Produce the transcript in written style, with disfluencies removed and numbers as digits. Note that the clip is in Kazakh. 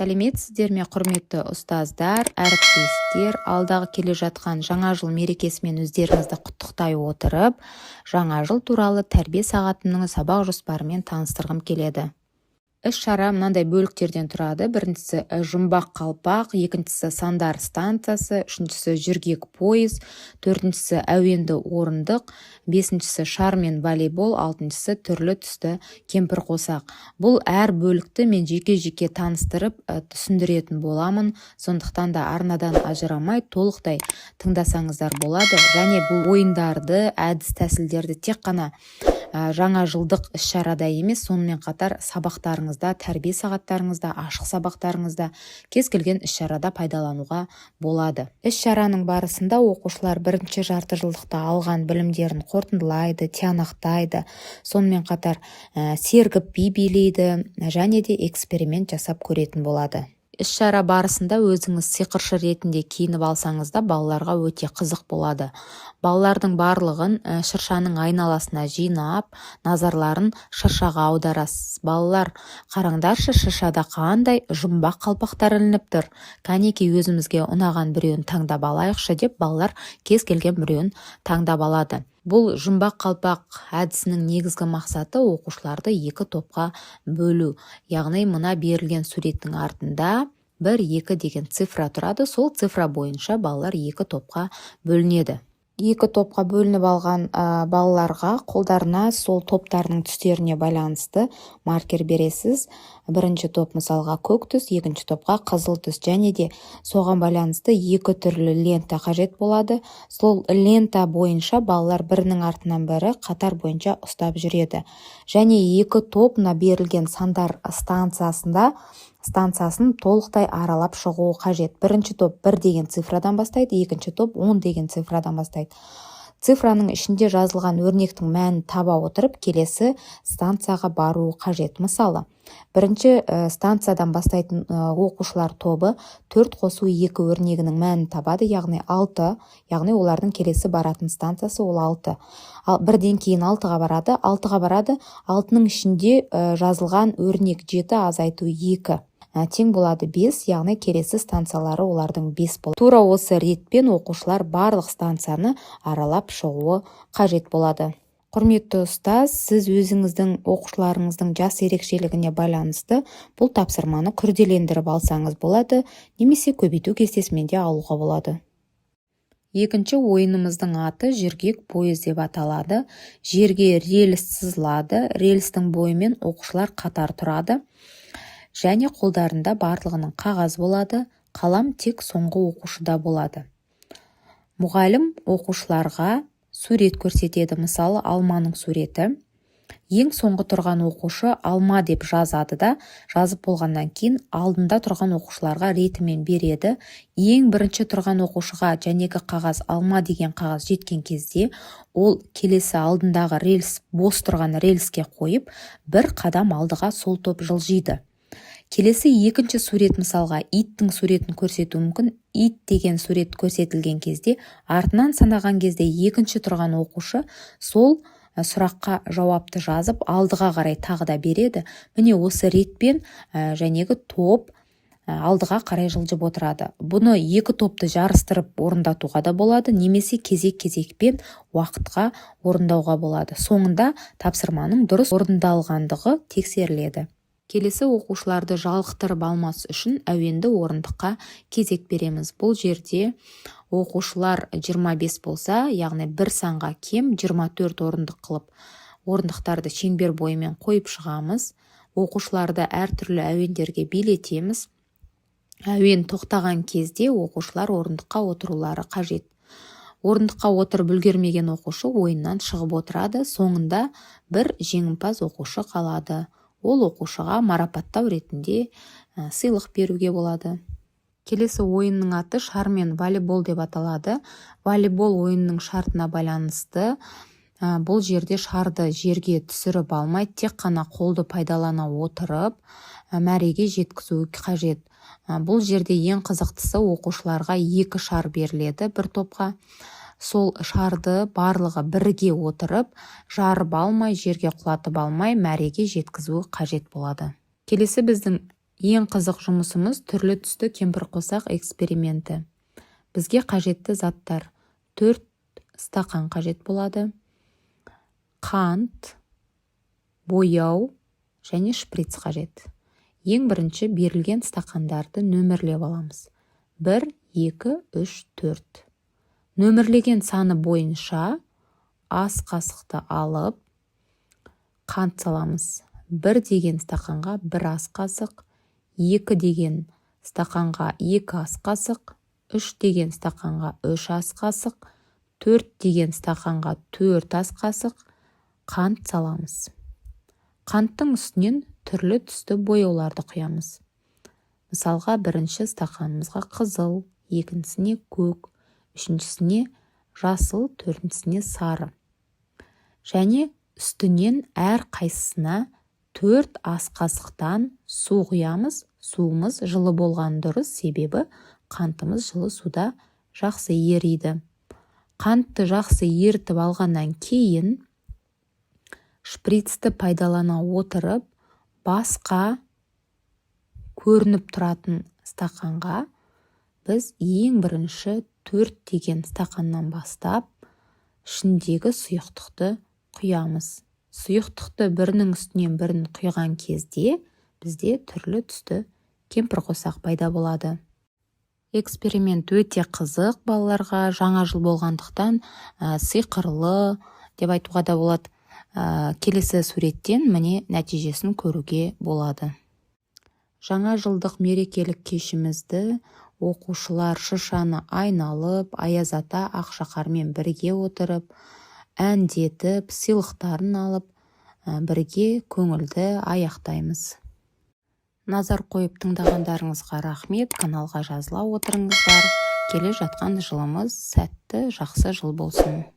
Сәлеметсіздер ме, құрметті ұстаздар, әріптестер, алдағы келе жатқан жаңа жыл мерекесімен өздеріңізді құттықтай отырып, жаңа жыл туралы тәрбие сағатының сабақ жоспарымен таныстырғым келеді. Іс-шара мынандай бөліктерден тұрады. Біріншісі жұмбақ қалпақ, екіншісі сандар станциясы, үшіншісі жүргек пойыз, төртіншісі әуенді орындық, бесіншісі шар мен волейбол, алтыншысы түрлі түсті кемпір қосақ. Бұл әр бөлікті мен жеке-жеке таныстырып түсіндіретін боламын. Сондықтан да арнадан ажырамай толықтай тыңдасаңыздар болады. Және бұл ойындарды, әдіс-тәсілдерді тек қана жаңа жылдық іс-шарада емес, сонымен қатар сабақтарыңызда, тәрбие сағаттарыңызда, ашық сабақтарыңызда, кез келген іс-шарада пайдалануға болады. Іс-шараның барысында оқушылар бірінші жарты жылдықта алған білімдерін қорытындылайды, тиянақтайды, сонымен қатар сергіп би билейді және де эксперимент жасап көретін болады. Іс-шара барысында өзіңіз сиқыршы ретінде киініп алсаңыз да балаларға өте қызық болады. Балалардың барлығын шыршаның айналасына жинап, назарларын шыршаға аударасыз. Балалар, қараңдаршы, шыршада қандай жұмбақ қалпақтар ілініп тұр. Кәнекей өзімізге ұнаған біреуін таңдап алайықшы деп балалар кез келген біреуін таңдап алады. Бұл жұмбақ қалпақ әдісінің негізгі мақсаты оқушыларды екі топқа бөлу. Яғни мына берілген суреттің артында 1-2 деген цифра тұрады. Сол цифра бойынша балалар екі топқа бөлінеді. Екі топқа бөлініп алған балаларға қолдарына сол топтарының түстеріне байланысты маркер бересіз. Бірінші топ мысалға көк түс, екінші топқа қызыл түс, және де соған байланысты екі түрлі лента қажет болады. Сол лента бойынша балалар бірінің артынан бірі қатар бойынша ұстап жүреді. Және екі топ берілген сандар станциясын толықтай аралап шығуы қажет. Бірінші топ 1 деген цифрадан бастайды, екінші топ 10 деген цифрадан бастайды. Цифраның ішінде жазылған өрнектің мәнін таба отырып, келесі станцияға баруы қажет. Мысалы, бірінші станциядан бастайтын оқушылар тобы 4 қосу 2 өрнегінің мәнін табады, яғни 6, яғни олардың келесі баратын станциясы ол 6. Ал бірден кейін 6-ға барады, 6-ның ішінде жазылған өрнек 7 азайту 2. Тең болады 5, яғни келесі станциялары олардың 5 болады. Тура осы ретпен оқушылар барлық станцияны аралап шығуы қажет болады. Құрметті ұстаз, сіз өзіңіздің оқушыларыңыздың жас ерекшелігіне байланысты бұл тапсырманы күрделендіріп алсаңыз болады, немесе көбейту кестесімен де алуға болады. Екінші ойынымыздың аты жүргек пойыз деп аталады. Жерге рельс сызылады, рельстің бойымен оқушылар қатар тұрады. Және қолдарында барлығының қағаз болады, қалам тек соңғы оқушыда болады. Мұғалім оқушыларға сурет көрсетеді, мысалы алманың суреті. Ең соңғы тұрған оқушы алма деп жазады да, жазып болғаннан кейін алдында тұрған оқушыларға ретімен береді. Ең бірінші тұрған оқушыға жәнегі қағаз алма деген қағаз жеткен кезде, ол келесі алдындағы рельс, бос тұрған рельске қойып, бір қадам алдыға сол топ жылжиды. Келесі екінші сурет мысалға иттің суретін көрсету мүмкін. Ит деген сурет көрсетілген кезде, артынан санаған кезде екінші тұрған оқушы сол сұраққа жауапты жазып, алдыға қарай тағы да береді. Міне осы ретпен жәнегі топ алдыға қарай жылжып отырады. Бұны екі топты жарыстырып орындатуға да болады, немесе кезек-кезекпен уақытқа орындауға болады. Соңында тапсырманың дұрыс орындалғандығы тексеріледі. Келесі оқушыларды жалықтырып алмас үшін әуенді орындыққа кезек береміз. Бұл жерде оқушылар 25 болса, яғни бір санға кем 24 орындық қылып, орындықтарды шеңбер бойымен қойып шығамыз. Оқушыларды әртүрлі әуендерге билетеміз. Әуен тоқтаған кезде оқушылар орындыққа отырулары қажет. Орындыққа отырып үлгермеген оқушы ойыннан шығып отырады. Соңында бір жеңімпаз оқушы қалады. Ол оқушыға марапаттау ретінде сыйлық беруге болады. Келесі ойынның аты шар мен волейбол деп аталады. Волейбол ойынның шартына байланысты бұл жерде шарды жерге түсіріп алмай, тек қана қолды пайдалана отырып, мәреге жеткізу қажет. Бұл жерде ең қызықтысы оқушыларға 2 шар беріледі бір топқа. Сол шарды барлығы бірге отырып, жарып алмай, жерге құлатып алмай, мәреге жеткізуі қажет болады. Келесі біздің Ең қызық жұмысымыз түрлі түсті кемпірқосақ эксперименті. Бізге қажетті заттар: 4 стақан қажет болады, қант, бояу және шприц қажет. Ең бірінші берілген стақандарды нөмірлеп аламыз. 1, 2, 3, 4. Нөмірлеген саны бойынша ас қасықты алып, қант саламыз. 1 деген стақанға 1 ас қасық, 2 деген стақанға 2 ас қасық, 3 деген стақанға 3 ас қасық, 4 деген стақанға 4 ас қасық қант саламыз. Қанттың үстінен түрлі түсті бояуларды құямыз. Мысалға, бірінші стақанымызға қызыл, екіншісіне көк, үшіншісіне жасыл, төртіншісіне сары. Және үстінен әр қайсысына 4 ас қасықтан су құямыз. Суымыз жылы болған дұрыс, себебі қантымыз жылы суда жақсы ериді. Қантты жақсы ерітіп алғаннан кейін шприцті пайдалана отырып, басқа көрініп тұратын стақанға біз ең бірінші 4 деген стақаннан бастап ішіндегі сұйықтықты құямыз. Сұйықтықты бірінің үстінен бірін құйған кезде бізде түрлі түсті кемпірқосақ пайда болады. Эксперимент өте қызық балаларға, жаңа жыл болғандықтан сиқырлы деп айтуға да болады. Келесі суреттен міне нәтижесін көруге болады. Жаңа жылдық мерекелік кешімізді оқушылар шыршаны айналып, Аяз ата Ақшақармен бірге отырып, әндетіп, сыйлықтарын алып, бірге көңілді аяқтаймыз. Назар қойып тыңдағандарыңызға рахмет. Каналға жазыла отырыңыздар. Келе жатқан жылымыз сәтті, жақсы жыл болсын.